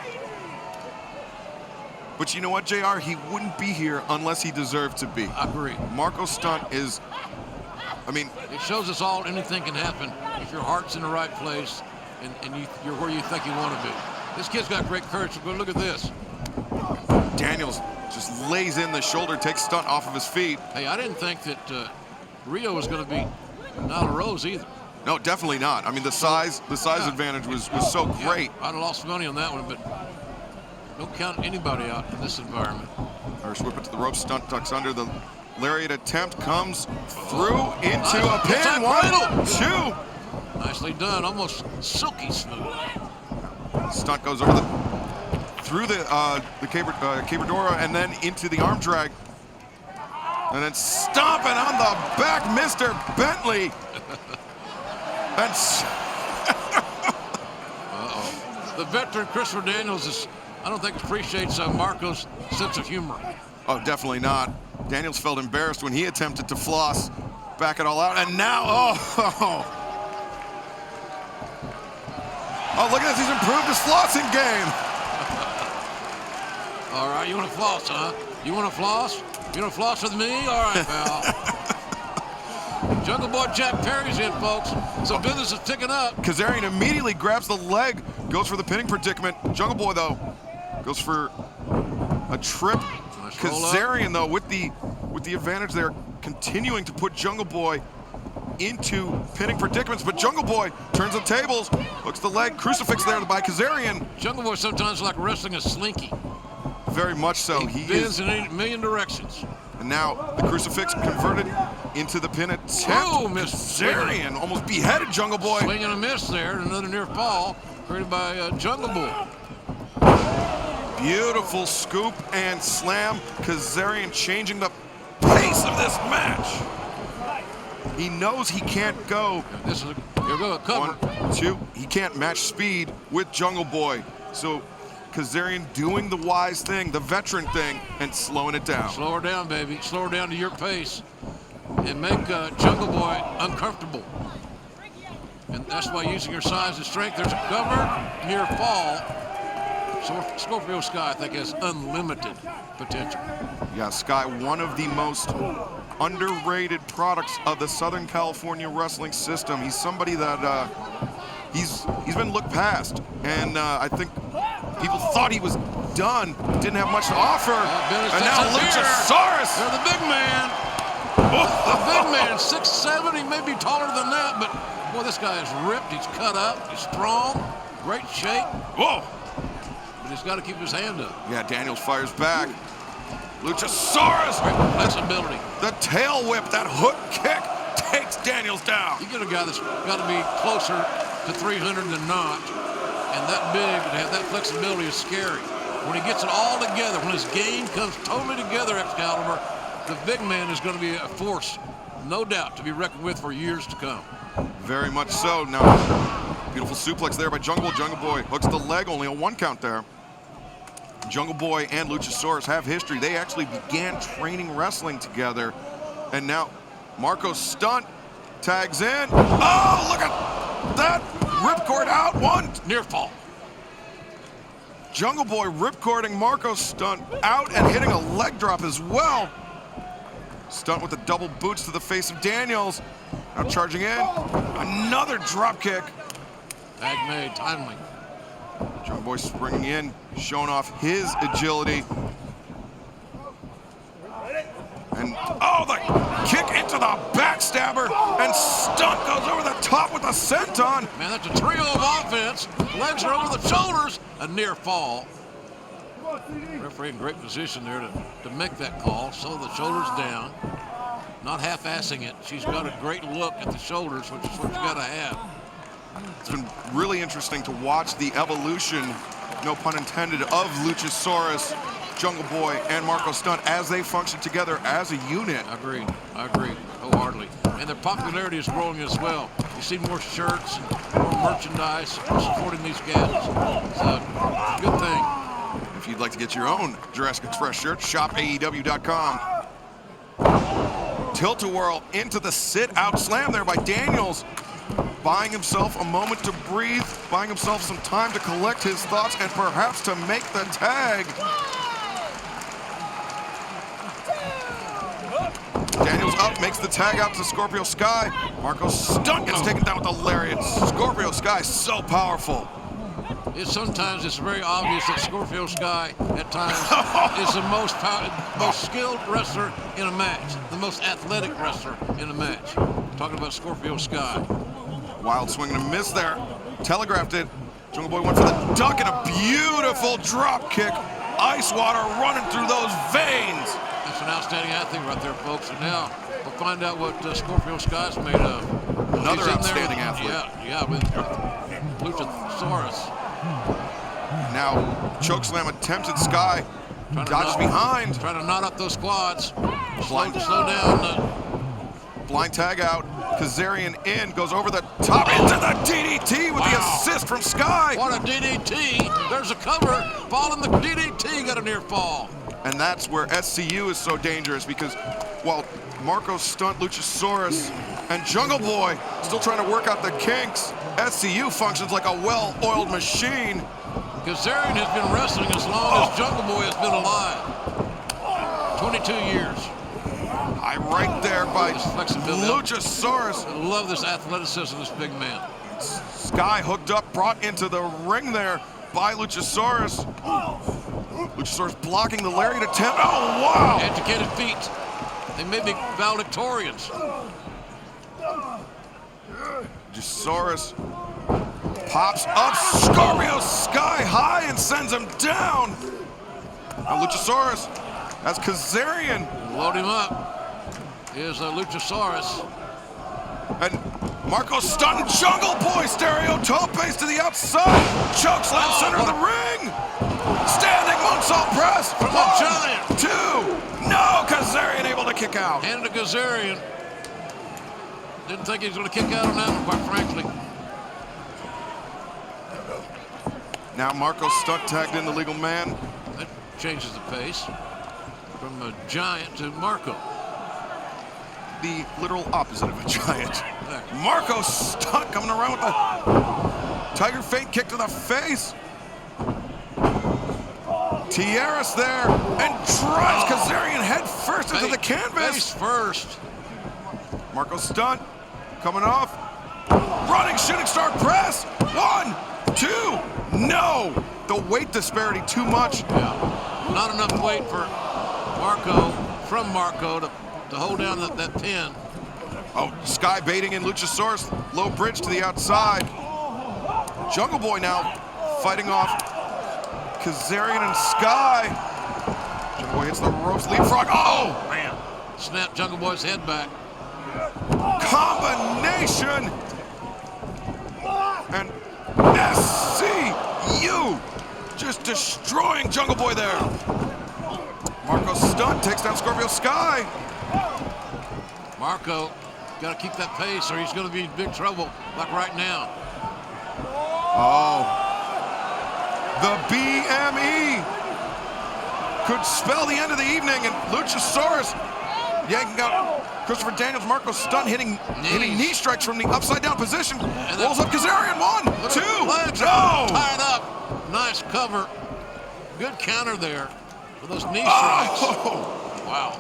But you know what, JR? He wouldn't be here unless he deserved to be. I agree. Marco's stunt is, I mean, it shows us all anything can happen if your heart's in the right place and you're where you think you want to be. This kid's got great courage. So go look at this. Daniels just lays in the shoulder, takes stunt off of his feet. Hey, I didn't think that Rio was going to be Nyla Rose either. No, definitely not. I mean, the size advantage was so great. I'd have lost money on that one, but don't count anybody out in this environment. Irish whip it to the rope, stunt ducks under. The lariat attempt comes through into a pin. 1, 2. Nicely done, almost silky smooth. Stunt goes over through the Cabradora and then into the arm drag. And then stomping on the back, Mr. Bentley. And the veteran Christopher Daniels I don't think appreciates Marco's sense of humor. Oh, definitely not. Daniels felt embarrassed when he attempted to floss back it all out. And now, oh, look at this. He's improved his flossing game. All right, you want to floss, huh? You want to floss? You want to floss with me? All right, pal. Jungle Boy Jack Perry's in, folks. So business is picking up. Kazarian immediately grabs the leg, goes for the pinning predicament. Jungle Boy, though, goes for a trip. Kazarian, though, with the advantage there, continuing to put Jungle Boy into pinning predicaments, but Jungle Boy turns the tables, hooks the leg, crucifix there by Kazarian. Jungle Boy sometimes like wrestling a slinky. Very much so. He bends in a million directions. And now the crucifix converted into the pin attempt. Oh, Kazarian almost beheaded Jungle Boy. Swing and a miss there, and another near fall created by Jungle Boy. Beautiful scoop and slam. Kazarian changing the pace of this match. He knows he can't go. Here go a cover. 1, 2. He can't match speed with Jungle Boy. So Kazarian doing the wise thing, the veteran thing, and slowing it down. Slow her down, baby. Slow her down to your pace. And make Jungle Boy uncomfortable. And that's why using your size and strength. There's a cover, near fall. So Scorpio Sky, I think, has unlimited potential. Yeah, Sky, one of the most underrated products of the Southern California wrestling system. He's somebody that he's been looked past, and I think people thought he was done, didn't have much to offer. And now Luchasaurus. They're the big man. The big man, 6'7". He may be taller than that, but boy, this guy is ripped. He's cut up. He's strong. Great shape. Whoa. But he's got to keep his hand up. Yeah, Daniels fires back. Luchasaurus. Great flexibility. The tail whip, that hook kick takes Daniels down. You get a guy that's got to be closer to 300 than not, and that big, to have that flexibility is scary. When he gets it all together, when his game comes totally together, Excalibur, the big man is going to be a force, no doubt, to be reckoned with for years to come. Very much so. Now, beautiful suplex there by Jungle Boy. Jungle Boy hooks the leg, only a 1 count there. Jungle Boy and Luchasaurus have history. They actually began training wrestling together. And now Marco's stunt tags in. Oh, look at that. Ripcord out. 1. Near fall. Jungle Boy ripcording Marco's stunt out and hitting a leg drop as well. Stunt with the double boots to the face of Daniels. Now charging in. Another drop kick. Tag made, timely. Jungle Boy springing in, showing off his agility. And, oh, the kick into the backstabber. And stunt goes over the top with a senton. Man, that's a trio of offense. Legs are over the shoulders. A near fall. Referee in great position there to make that call. So the shoulders down, not half-assing it. She's got a great look at the shoulders, which is what you got to have. It's been really interesting to watch the evolution, no pun intended, of Luchasaurus, Jungle Boy, and Marco Stunt as they function together as a unit. I agree wholeheartedly. And their popularity is growing as well. You see more shirts and more merchandise supporting these guys. So, good thing. If you'd like to get your own Jurassic Express shirt, shop AEW.com. Tilt-a-whirl into the sit-out slam there by Daniels. Buying himself a moment to breathe, buying himself some time to collect his thoughts and perhaps to make the tag. Daniels up, makes the tag out to Scorpio Sky. Marco Stunt gets taken down with the lariat. Scorpio Sky so powerful. Sometimes it's very obvious that Scorpio Sky at times is the most skilled wrestler in a match, the most athletic wrestler in a match. Talking about Scorpio Sky. Wild swing and a miss there. Telegraphed it. Jungle Boy went for the duck and a beautiful drop kick. Ice water running through those veins. That's an outstanding athlete right there, folks. And now we'll find out what Scorpio Sky's made of. Another outstanding athlete. Yeah, with Luchasaurus. Now, chokeslam attempted. Sky dodges behind. Trying to knot up those quads. Slow down. Blind tag out. Kazarian in, goes over the top into the DDT with the assist from Sky. What a DDT. There's a cover. Fall in the DDT, got a near fall. And that's where SCU is so dangerous, because while Marco Stunt, Luchasaurus, and Jungle Boy still trying to work out the kinks, SCU functions like a well-oiled machine. Kazarian has been wrestling as long as Jungle Boy has been alive. 22 years. Right there by Luchasaurus. I love this athleticism of this big man. Sky hooked up, brought into the ring there by Luchasaurus. Luchasaurus blocking the lariat attempt. Oh, wow! Educated feet. They may be valedictorians. Luchasaurus pops up. Scorpio Sky high and sends him down. Now Luchasaurus has Kazarian. Load him up. Is Luchasaurus. And Marco Stunt, Jungle Boy stereo toe base to the outside. Chokeslam center of the ring. Standing moonsault press. From the giant. 2. No, Kazarian able to kick out. And to Kazarian. Didn't think he was going to kick out on that one, quite frankly. Now Marco Stunt tagged in the legal man. That changes the pace from a giant to Marco. The literal opposite of a giant. Marco Stunt coming around with a Tiger Fate kick to the face. Tierras there and drives Kazarian head first into the canvas. Face first. Marco Stunt coming off. Running shooting star press. 1, 2. No. The weight disparity too much. Yeah. Not enough weight for Marco to hold down that pin. Oh, Sky baiting in Luchasaurus. Low bridge to the outside. Jungle Boy now fighting off Kazarian and Sky. Jungle Boy hits the ropes, leapfrog. Oh, man. Snap Jungle Boy's head back. Combination. And SCU just destroying Jungle Boy there. Marco Stunt takes down Scorpio Sky. Marco got to keep that pace or he's going to be in big trouble, like right now. Oh. The BME could spell the end of the evening, and Luchasaurus yanking out Christopher Daniels. Marco Stunt hitting knee strikes from the upside down position. And rolls up Kazarian. 1, 2, legs no! Tied up. Nice cover. Good counter there for those knee strikes. Oh. Wow.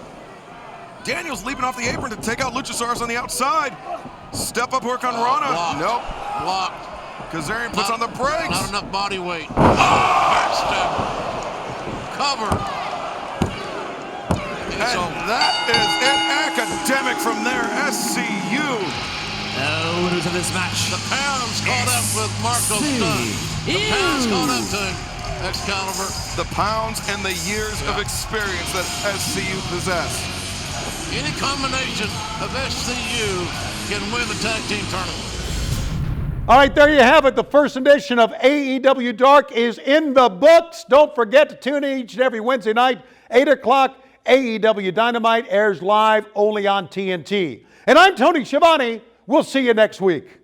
Daniels leaping off the apron to take out Luchasaurus on the outside. Step up work on Rana. Blocked. Nope. Blocked. Kazarian puts on the brakes. Not enough body weight. Oh! Cover. And that is an academic from there, SCU. The winners of this match. The pounds caught up with Marco Stunt. The pounds caught up to him. Excalibur. The pounds and the years of experience that SCU possess. Any combination of SCU can win the tag team tournament. All right, there you have it. The first edition of AEW Dark is in the books. Don't forget to tune in each and every Wednesday night, 8 o'clock. AEW Dynamite airs live only on TNT. And I'm Tony Schiavone. We'll see you next week.